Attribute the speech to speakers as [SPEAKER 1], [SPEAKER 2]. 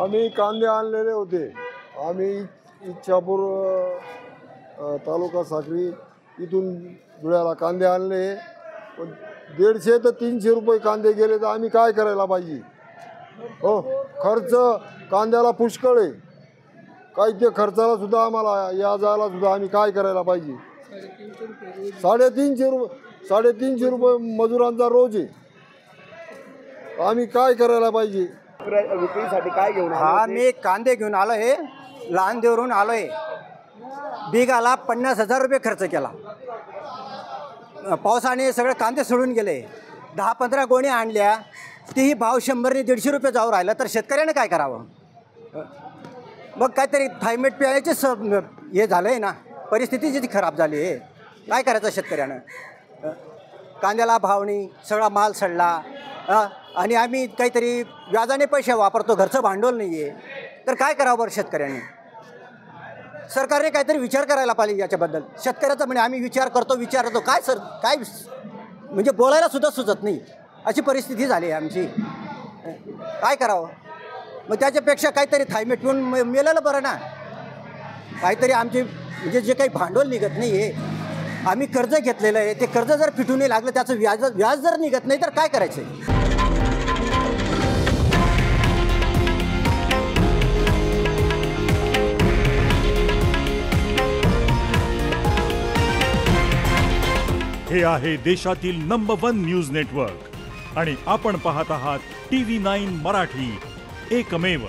[SPEAKER 1] आम्ही कांदे आणलेले होते। आम्ही इच्छापूर तालुका साक्री इथून धुळ्याला कांदे आणले, पण 150 ते 300 रुपये कांदे गेले, तर आम्ही काय करायला पाहिजे? हो, खर्च कांद्याला पुष्कळ आहे, काही ते खर्चाला सुद्धा आम्हाला या जायला सुद्धा आम्ही काय करायला पाहिजे? 350 रुपये मजुरांचा रोज आहे, आम्ही काय करायला पाहिजे?
[SPEAKER 2] विक्रीसाठी काय घेऊन
[SPEAKER 3] हा मी कांदे घेऊन आलो आहे, लहान देवरून आलो आहे। बिगाला 50,000 रुपये खर्च केला, पावसाने सगळे कांदे सोडून गेले। 10-15 गोणी आणल्या, तेही भाव 100 ने 150 रुपये जाऊ राहिला, तर शेतकऱ्याने काय करावं? मग काहीतरी थायमेट प्यायचे हे झालं आहे ना, परिस्थिती जी खराब झाली आहे, काय करायचं शेतकऱ्यानं? कांद्याला भाव नाही, सगळा माल सडला, आणि आम्ही काहीतरी व्याजाने पैसे वापरतो, घरचं भांडवल नाही आहे, तर काय करावं बरं शेतकऱ्यांनी? सरकारने काहीतरी विचार करायला पाहिजे याच्याबद्दल। शेतकऱ्याचं म्हणे आम्ही विचार करतो काय सर, काय म्हणजे बोलायला सुद्धा सुचत नाही, अशी परिस्थिती झाली आहे आमची। काय करावं? मग त्याच्यापेक्षा काहीतरी थायमेट पिऊन मेलेलं बरं ना। काहीतरी आमचे म्हणजे जे काही भांडवल निघत नाही आहे, आम्ही कर्ज घेतलेलं आहे, ते कर्ज जर फिटून नाही लागलं, त्याचं व्याज जर निघत नाही, तर काय करायचं?
[SPEAKER 4] हे आहे देशातील नंबर 1 न्यूज नेटवर्क आणि आपण पाहत आहात TV9 मराठी, एकमेव।